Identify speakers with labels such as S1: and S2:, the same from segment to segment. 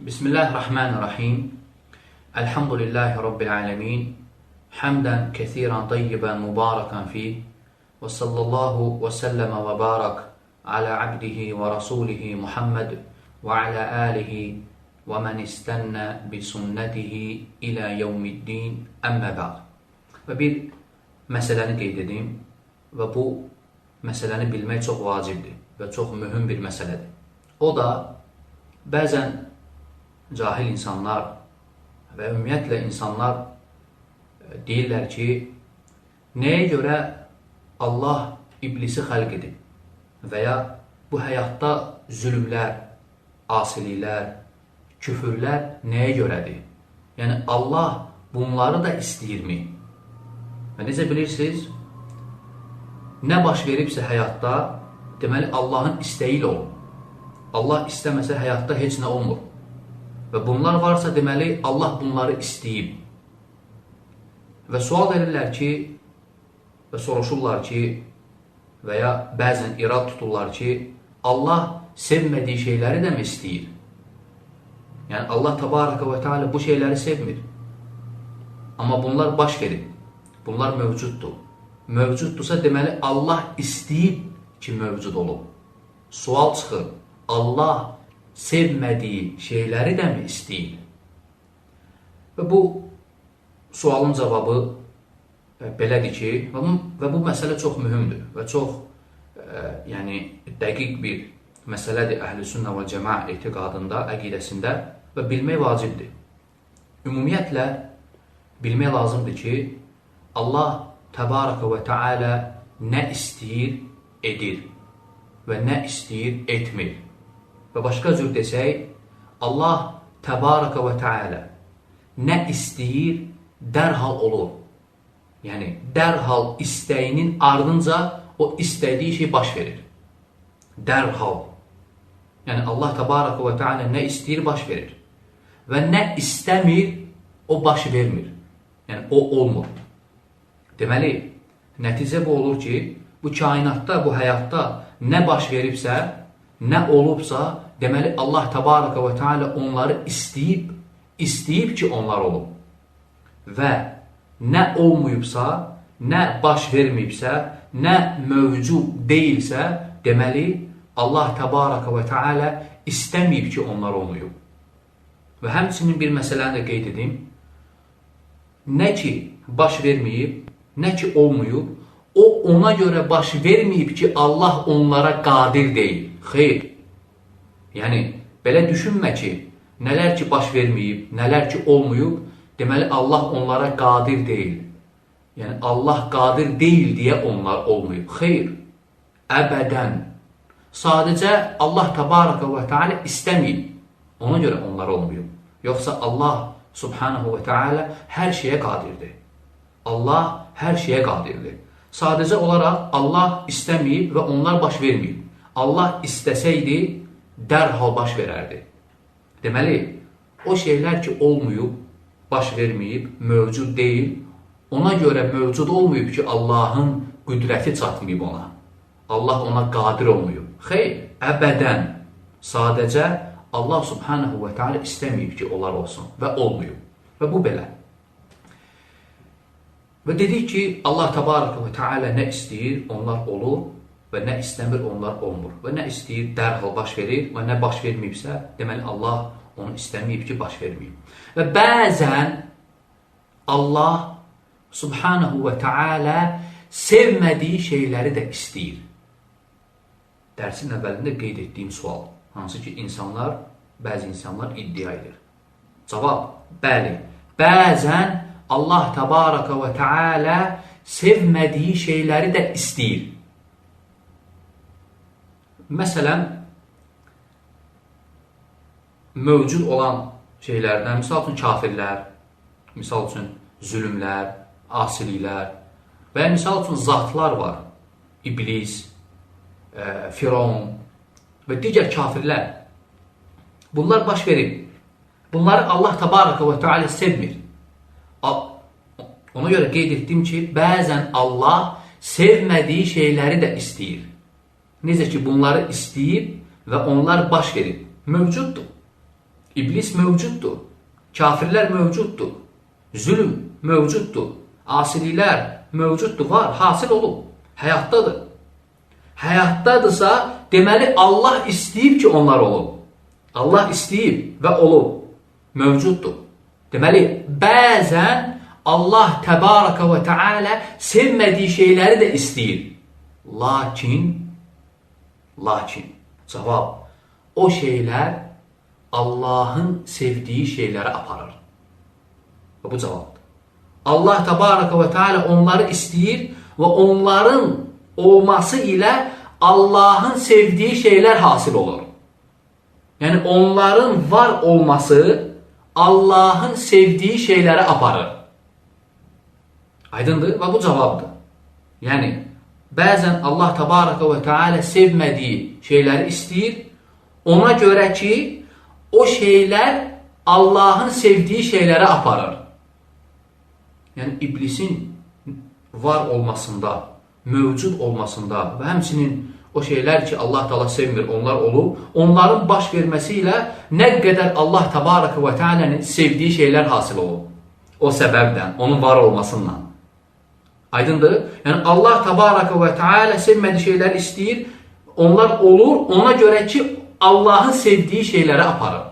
S1: Bismillahirrahmanirrahim. Elhamdülillahi Rabbil alemin. Hamdan kesiran tayyiban mubarakan fih. Ve sallallahu ve sellem ve barak ala abdihi ve rasulihi Muhammed ve ala alihi ve men istenna bi sünnetihi ila yevmiddin emme ba'd. Və bir məsələni qeyd edeyim və bu məsələni bilmək çox vacibdir və çox mühüm bir məsələdir. O da bəzən cahil insanlar və ümumiyyətlə insanlar deyirlər ki, nəyə görə Allah iblisi xəlq edib və ya bu həyatda zülmlər, asiliklər, küfürlər nəyə görədir? Yəni Allah bunları da istəyirmi? Və necə bilirsiniz, nə baş veribsə həyatda, deməli Allahın istəyi ilə olur. Allah istəməsə həyatda heç nə olmur. Və bunlar varsa, deməli, Allah bunları istəyib. Və sual verirlər ki, və soruşurlar ki, və ya bəzən irad tuturlar ki, Allah sevmədiyi şeyləri də mi istəyir? Yəni, Allah Təbaraka və Teala bu şeyləri sevmir. Amma bunlar baş verib, bunlar mövcuddur. Mövcuddursa, deməli, Allah istəyib ki, mövcud olub. Sual çıxır, Allah sevmədiyi şeyləri də mi istəyir? Və bu sualın cavabı belədir ki, və bu məsələ çox mühümdür və çox dəqiq bir məsələdir Əhl-i Sünnə və Cəmaa etiqadında, əqidəsində və bilmək vacibdir. Ümumiyyətlə, bilmək lazımdır ki, Allah Təbaraka və Teala nə istəyir, edir və nə istəyir, etmir. Və başqa cür desək, Allah Təbaraka və Teala nə istəyir, dərhal olur. Yəni, dərhal istəyinin ardınca o istədiyi şey baş verir. Dərhal. Yəni, Allah Təbaraka və Teala nə istəyir, baş verir. Və nə istəmir, o baş vermir. Yəni, o olmur. Deməli, nəticə bu olur ki, bu kainatda, bu həyatda nə baş veribsə, nə olubsa, deməli Allah Təbaraka və Teala onları istəyib ki, onlar olub. Və nə olmayıbsa, nə baş verməyibsə, nə mövcud deyilsə, deməli Allah Təbaraka və Teala istəməyib ki, onlar olmayıb. Və həmçinin bir məsələni də qeyd edeyim. Nə ki baş verməyib, nə ki olmayıb, o ona görə baş verməyib ki, Allah onlara qadir deyil. Xeyr. Yəni, belə düşünmə ki, nələr ki baş verməyib, nələr ki olmayıb, deməli Allah onlara qadir deyil. Yəni, Allah qadir deyil deyə onlar olmayıb. Xeyr, əbədən. Sadəcə Allah Təbaraka və Teala istəməyib. Ona görə onlar olmayıb. Yoxsa Allah Subhanahu və Teala hər şeyə qadirdir. Allah hər şeyə qadirdir. Sadəcə olaraq Allah istəməyib və onlar baş verməyib. Allah istəsəydi, dərhal baş verərdi. Deməli, o şeylər ki olmayıb, baş verməyib, mövcud deyil, ona görə mövcud olmayıb ki, Allahın qüdrəti çatmayıb ona. Allah ona qadir olmayıb. Xeyr, əbədən. Sadəcə Allah Subhanahu və Teala istəməyib ki, onlar olsun və olmayıb. Və bu belə. Və dedik ki, Allah Təbaraka və Teala nə istəyir, onlar olur və nə istəmir, onlar olmur. Və nə istəyir, dərhal baş verir və nə baş verməyibsə, deməli Allah onu istəməyib ki, baş verməyib. Və bəzən Allah Subhanahu və Teala sevmədiyi şeyləri də istəyir. Dərsin əvvəlində qeyd etdiyim sual, hansı ki, bəzi insanlar iddia edir. Cavab, bəli, bəzən Allah Təbaraka və Teala sevmədiyi şeyləri də istəyir. Məsələn, mövcud olan şeylərdən, misal üçün kafirlər, misal üçün zülmlər, asiliklər və misal üçün zatlar var. İblis, Firavun və digər kafirlər. Bunlar baş verir. Bunları Allah Təbaraka və Teala sevmir. Ona görə qeyd etdim ki, bəzən Allah sevmədiyi şeyləri də istəyir. Necə ki, bunları istəyib və onlar baş verib. Mövcuddur. İblis mövcuddur, kafirlər mövcuddur, zülm mövcuddur, asiliklər mövcuddur, var, hasil olub, həyatdadır. Həyatdadırsa, deməli Allah istəyib ki, onlar olub. Allah istəyib və olub, mövcuddur. Deməli, bəzən Allah təbaraka və teala sevmədiyi şeyləri də istəyir. Lakin, cavab, o şeylər Allahın sevdiyi şeyləri aparır. Və bu cavabdır. Allah təbaraka və teala onları istəyir və onların olması ilə Allahın sevdiyi şeylər hasil olur. Yəni, onların var olması Allahın sevdiyi şeyləri aparır. Aydındır və bu cavabdır. Yəni, bəzən Allah təbaraka və teala sevmədiyi şeyləri istəyir, ona görə ki, o şeylər Allahın sevdiyi şeyləri aparır. Yəni, iblisin var olmasında, mövcud olmasında və həmçinin o şeylər ki, Allah Teala sevmir, onlar olub, onların baş verməsi ilə nə qədər Allah təbaraka və teala'nın sevdiyi şeylər hasil olub. O səbəbdən, onun var olmasından. Aydındır? Yəni, Allah təbaraka və teala sevmədiyi şeylər istəyir, onlar olur, ona görə ki, Allahın sevdiyi şeyləri aparır.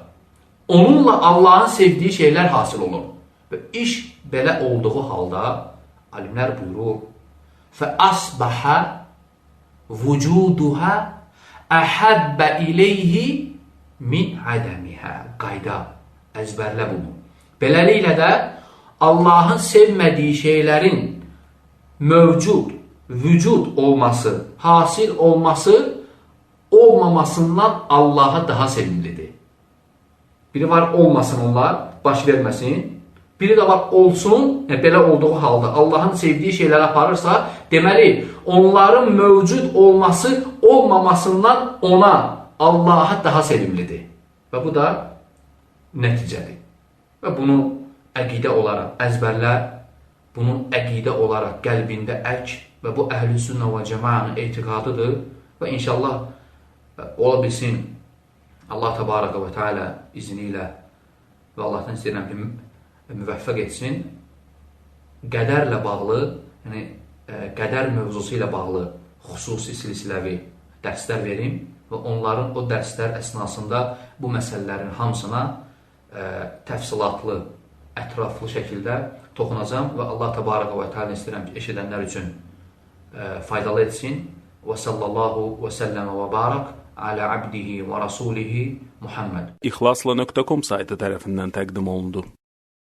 S1: Onunla Allahın sevdiyi şeylər hasil olur. Və iş belə olduğu halda, alimlər buyurur, فَأَصْبَحَ vücuduha əhabbə iləyhi min ədəmihə. Qayda, əzbərlə bunu. Beləliklə də Allahın sevmədiyi şeylərin mövcud, vücud olması, hasil olması olmamasından Allaha daha sevimlidir. Biri var olmasın onlar, baş verməsin. Biri də var olsun, belə olduğu halda Allahın sevdiyi şeyləri aparırsa, deməli, onların mövcud olması olmamasından ona, Allaha daha sevimlidir. Və bu da nəticədir. Və bunu əqidə olaraq əzbərlə, bunu əqidə olaraq qəlbində ək və bu əhl-i sünnə və cəmaənin etiqadıdır. Və inşallah ola bilsin, Allah təbaraka və teala izni ilə və Allahdan istəyirəm ki, müvəffəq etsin, qədərlə bağlı, yəni qədər mövzusu ilə bağlı xüsusi silsiləvi dərslər verim və onların o dərslər əsnasında bu məsələlərin hamısına təfsilatlı, ətraflı şəkildə toxunacam və Allah təbaraka və teala istəyirəm ki, eşidənlər üçün faydalı etsin. Və sallallahu və səlləmə və barak alə abdihi və rasulihi Muhammed.
S2: İxlasla.com saytı tərəfindən təqdim olundu.